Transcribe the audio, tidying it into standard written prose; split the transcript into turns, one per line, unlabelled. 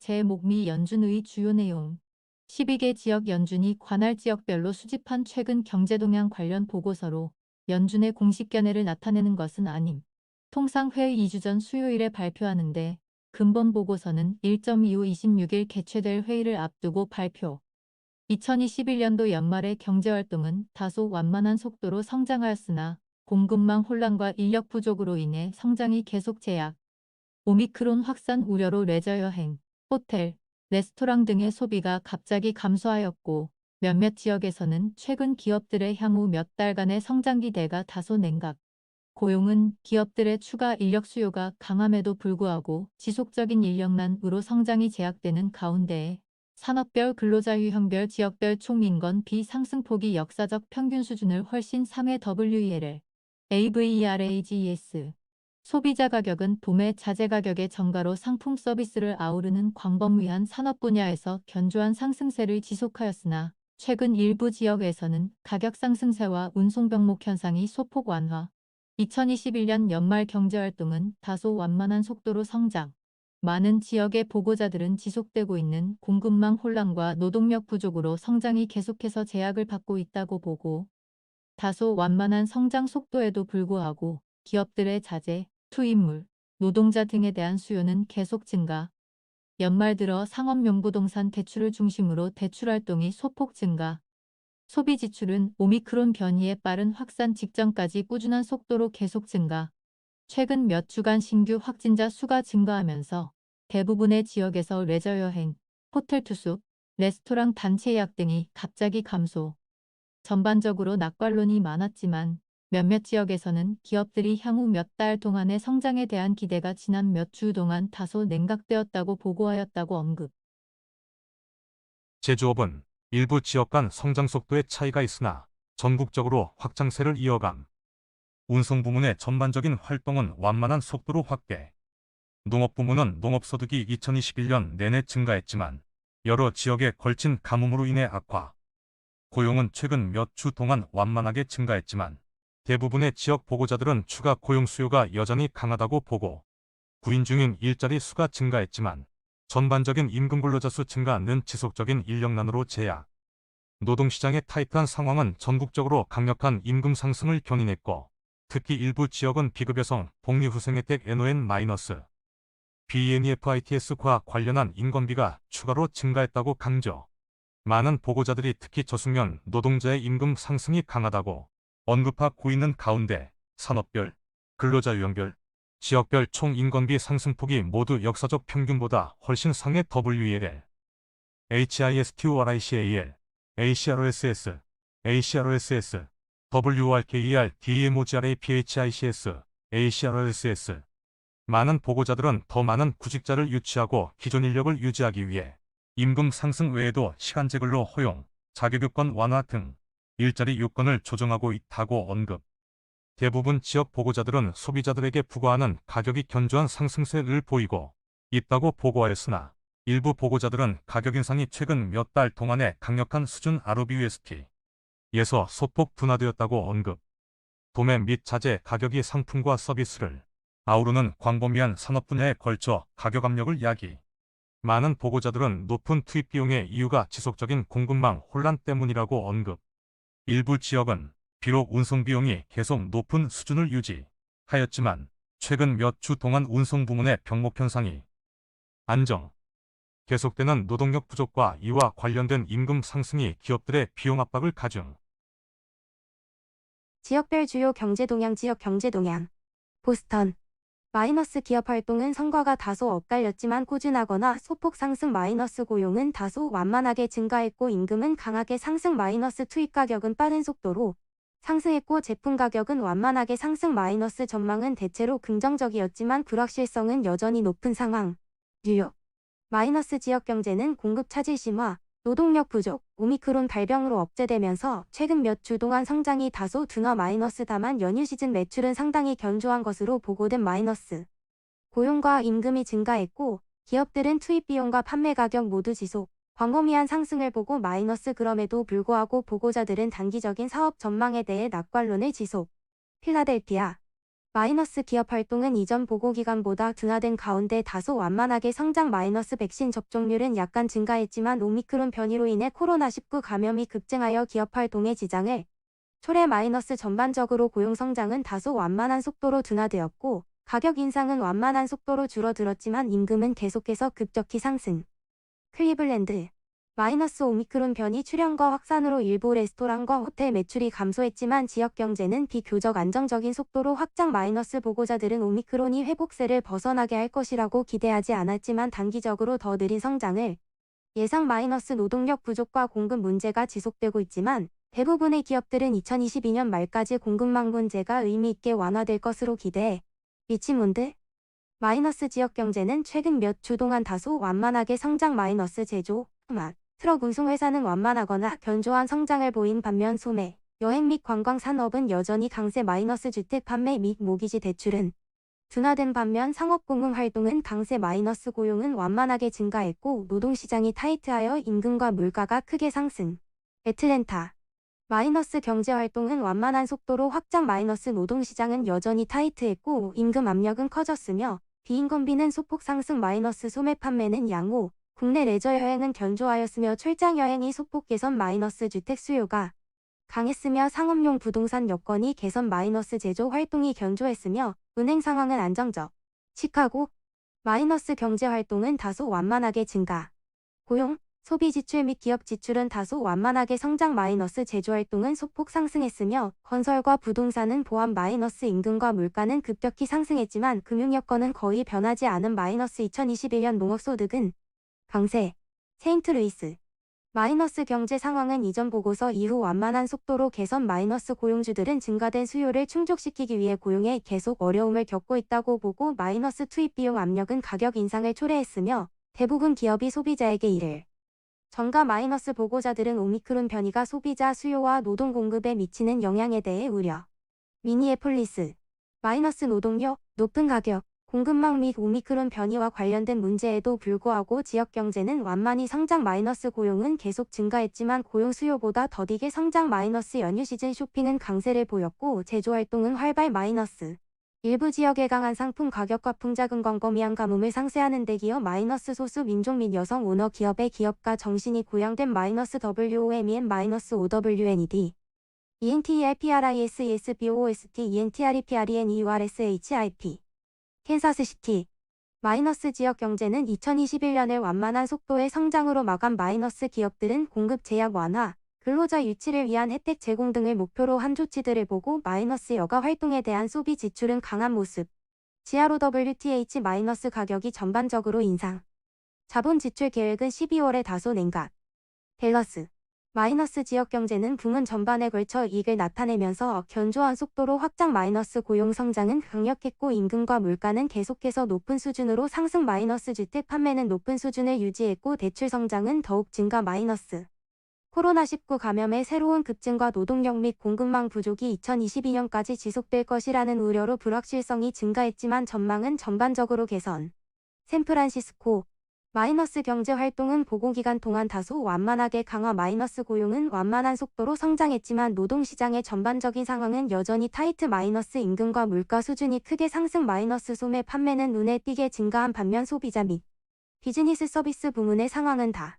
제목 미 연준의 주요 내용 12개 지역 연준이 관할 지역별로 수집한 최근 경제동향 관련 보고서로 연준의 공식 견해를 나타내는 것은 아님. 통상 회의 2주 전 수요일에 발표하는데 근본 보고서는 1.25 26일 개최될 회의를 앞두고 발표. 2021년도 연말의 경제활동은 다소 완만한 속도로 성장하였으나 공급망 혼란과 인력 부족으로 인해 성장이 계속 제약. 오미크론 확산 우려로 레저 여행, 호텔, 레스토랑 등의 소비가 갑자기 감소하였고 몇몇 지역에서는 최근 기업들의 향후 몇 달간의 성장 기대가 다소 냉각. 고용은 기업들의 추가 인력 수요가 강함에도 불구하고 지속적인 인력난으로 성장이 제약되는 가운데에 산업별 근로자 유형별 지역별 총인건 비상승폭이 역사적 평균 수준을 훨씬 상회 WEL, AVERAGES. 소비자 가격은 도매 자재 가격의 증가로 상품 서비스를 아우르는 광범 위한 산업 분야에서 견조한 상승세를 지속하였으나 최근 일부 지역에서는 가격 상승세와 운송 병목 현상이 소폭 완화. 2021년 연말 경제활동은 다소 완만한 속도로 성장. 많은 지역의 보고자들은 지속되고 있는 공급망 혼란과 노동력 부족으로 성장이 계속해서 제약을 받고 있다고 보고 다소 완만한 성장 속도에도 불구하고 기업들의 자재, 투입물, 노동자 등에 대한 수요는 계속 증가. 연말 들어 상업용부동산 대출을 중심으로 대출활동이 소폭 증가. 소비 지출은 오미크론 변이의 빠른 확산 직전까지 꾸준한 속도로 계속 증가. 최근 몇 주간 신규 확진자 수가 증가하면서 대부분의 지역에서 레저 여행, 호텔 투숙, 레스토랑 단체 예약 등이 갑자기 감소. 전반적으로 낙관론이 많았지만 몇몇 지역에서는 기업들이 향후 몇 달 동안의 성장에 대한 기대가 지난 몇 주 동안 다소 냉각되었다고 보고하였다고 언급.
제조업은 일부 지역 간 성장 속도의 차이가 있으나 전국적으로 확장세를 이어감. 운송 부문의 전반적인 활동은 완만한 속도로 확대. 농업 부문은 농업소득이 2021년 내내 증가했지만 여러 지역에 걸친 가뭄으로 인해 악화. 고용은 최근 몇 주 동안 완만하게 증가했지만 대부분의 지역 보고자들은 추가 고용 수요가 여전히 강하다고 보고 구인 중인 일자리 수가 증가했지만 전반적인 임금 근로자 수 증가는 지속적인 인력난으로 제약. 노동시장의 타이트한 상황은 전국적으로 강력한 임금 상승을 견인했고 특히 일부 지역은 비급여성, 복리후생 혜택 NON-, BNEFITS과 관련한 인건비가 추가로 증가했다고 강조. 많은 보고자들이 특히 저숙련 노동자의 임금 상승이 강하다고 언급하고 있는 가운데 산업별, 근로자 유형별, 지역별 총 인건비 상승폭이 모두 역사적 평균보다 훨씬 상해 WEL, HISTORICAL, ACROSS, ACROSS, WORKER, DMOGRAPHICS, ACROSS. 많은 보고자들은 더 많은 구직자를 유치하고 기존 인력을 유지하기 위해 임금 상승 외에도 시간제 근로 허용, 자격요건 완화 등 일자리 요건을 조정하고 있다고 언급. 대부분 지역 보고자들은 소비자들에게 부과하는 가격이 견조한 상승세를 보이고 있다고 보고하였으나 일부 보고자들은 가격 인상이 최근 몇 달 동안의 강력한 수준 ROBUST에서 소폭 둔화되었다고 언급. 도매 및 자재 가격이 상품과 서비스를 아우르는 광범위한 산업 분야에 걸쳐 가격 압력을 야기. 많은 보고자들은 높은 투입 비용의 이유가 지속적인 공급망 혼란 때문이라고 언급. 일부 지역은 비록 운송 비용이 계속 높은 수준을 유지하였지만 최근 몇 주 동안 운송 부문의 병목 현상이 안정. 계속되는 노동력 부족과 이와 관련된 임금 상승이 기업들의 비용 압박을 가중.
지역별 주요 경제 동향 지역 경제 동향 보스턴 마이너스 기업 활동은 성과가 다소 엇갈렸지만 꾸준하거나 소폭 상승 마이너스 고용은 다소 완만하게 증가했고 임금은 강하게 상승 마이너스 투입 가격은 빠른 속도로 상승했고 제품 가격은 완만하게 상승 마이너스 전망은 대체로 긍정적이었지만 불확실성은 여전히 높은 상황. 뉴욕 마이너스 지역 경제는 공급 차질 심화, 노동력 부족, 오미크론 발병으로 억제되면서 최근 몇 주 동안 성장이 다소 둔화 마이너스 다만 연휴 시즌 매출은 상당히 견조한 것으로 보고된 마이너스. 고용과 임금이 증가했고 기업들은 투입 비용과 판매 가격 모두 지속, 광범위한 상승을 보고 마이너스 그럼에도 불구하고 보고자들은 단기적인 사업 전망에 대해 낙관론을 지속. 필라델피아 마이너스 기업 활동은 이전 보고 기간보다 둔화된 가운데 다소 완만하게 성장. 마이너스 백신 접종률은 약간 증가했지만 오미크론 변이로 인해 코로나19 감염이 급증하여 기업 활동에 지장을 초래. 마이너스 전반적으로 고용 성장은 다소 완만한 속도로 둔화되었고 가격 인상은 완만한 속도로 줄어들었지만 임금은 계속해서 급격히 상승. 클리블랜드 마이너스 오미크론 변이 출현과 확산으로 일부 레스토랑과 호텔 매출이 감소했지만 지역 경제는 비교적 안정적인 속도로 확장. 마이너스 보고자들은 오미크론이 회복세를 벗어나게 할 것이라고 기대하지 않았지만 단기적으로 더 느린 성장을 예상. 마이너스 노동력 부족과 공급 문제가 지속되고 있지만 대부분의 기업들은 2022년 말까지 공급망 문제가 의미 있게 완화될 것으로 기대해. 리치몬드 마이너스 지역 경제는 최근 몇 주 동안 다소 완만하게 성장. 마이너스 제조, 음악, 트럭 운송 회사는 완만하거나 견조한 성장을 보인 반면 소매, 여행 및 관광 산업은 여전히 강세. 마이너스 주택 판매 및 모기지 대출은 둔화된 반면 상업 공급 활동은 강세. 마이너스 고용은 완만하게 증가했고 노동시장이 타이트하여 임금과 물가가 크게 상승. 애틀랜타 마이너스 경제 활동은 완만한 속도로 확장. 마이너스 노동시장은 여전히 타이트했고 임금 압력은 커졌으며 비인건비는 소폭 상승. 마이너스 소매 판매는 양호, 국내 레저 여행은 견조하였으며 출장 여행이 소폭 개선. 마이너스 주택 수요가 강했으며 상업용 부동산 여건이 개선. 마이너스 제조 활동이 견조했으며 은행 상황은 안정적. 시카고 마이너스 경제 활동은 다소 완만하게 증가. 고용, 소비 지출 및 기업 지출은 다소 완만하게 성장. 마이너스 제조 활동은 소폭 상승했으며 건설과 부동산은 포함. 마이너스 임금과 물가는 급격히 상승했지만 금융 여건은 거의 변하지 않은. 마이너스 2021년 농업소득은 강세. 세인트루이스 마이너스 경제 상황은 이전 보고서 이후 완만한 속도로 개선. 마이너스 고용주들은 증가된 수요를 충족시키기 위해 고용에 계속 어려움을 겪고 있다고 보고 마이너스 투입 비용 압력은 가격 인상을 초래했으며 대부분 기업이 소비자에게 이를 전가. 마이너스 보고자들은 오미크론 변이가 소비자 수요와 노동 공급에 미치는 영향에 대해 우려. 미니애폴리스 마이너스 노동력, 높은 가격, 공급망 및 오미크론 변이와 관련된 문제에도 불구하고 지역 경제는 완만히 성장. 마이너스 고용은 계속 증가했지만 고용 수요보다 더디게 성장. 마이너스 연휴 시즌 쇼핑은 강세를 보였고 제조 활동은 활발. 마이너스 일부 지역의 강한 상품 가격과 풍자금 광범위한 가뭄을 상쇄하는 데 기여. 마이너스 소수 민족 및 여성 오너 기업의 기업가 정신이 고양된. 마이너스 WOMEN 마이너스 OWNED ENTERPRISESBOOST ENTREPRENEURSHIP 캔사스시티 마이너스 지역 경제는 2021년을 완만한 속도의 성장으로 마감. 마이너스 기업들은 공급 제약 완화, 근로자 유치를 위한 혜택 제공 등을 목표로 한 조치들을 보고 마이너스 여가 활동에 대한 소비 지출은 강한 모습. 지하로 WTH 마이너스 가격이 전반적으로 인상. 자본 지출 계획은 12월에 다소 냉각. 댈러스 마이너스 지역 경제는 부문 전반에 걸쳐 이익을 나타내면서 견조한 속도로 확장. 마이너스 고용 성장은 강력했고 임금과 물가는 계속해서 높은 수준으로 상승. 마이너스 주택 판매는 높은 수준을 유지했고 대출 성장은 더욱 증가. 마이너스 코로나19 감염의 새로운 급증과 노동력 및 공급망 부족이 2022년까지 지속될 것이라는 우려로 불확실성이 증가했지만 전망은 전반적으로 개선. 샌프란시스코 마이너스 경제 활동은 보고기간 동안 다소 완만하게 강화. 마이너스 고용은 완만한 속도로 성장했지만 노동시장의 전반적인 상황은 여전히 타이트. 마이너스 임금과 물가 수준이 크게 상승. 마이너스 소매 판매는 눈에 띄게 증가한 반면 소비자 및 비즈니스 서비스 부문의 상황은 다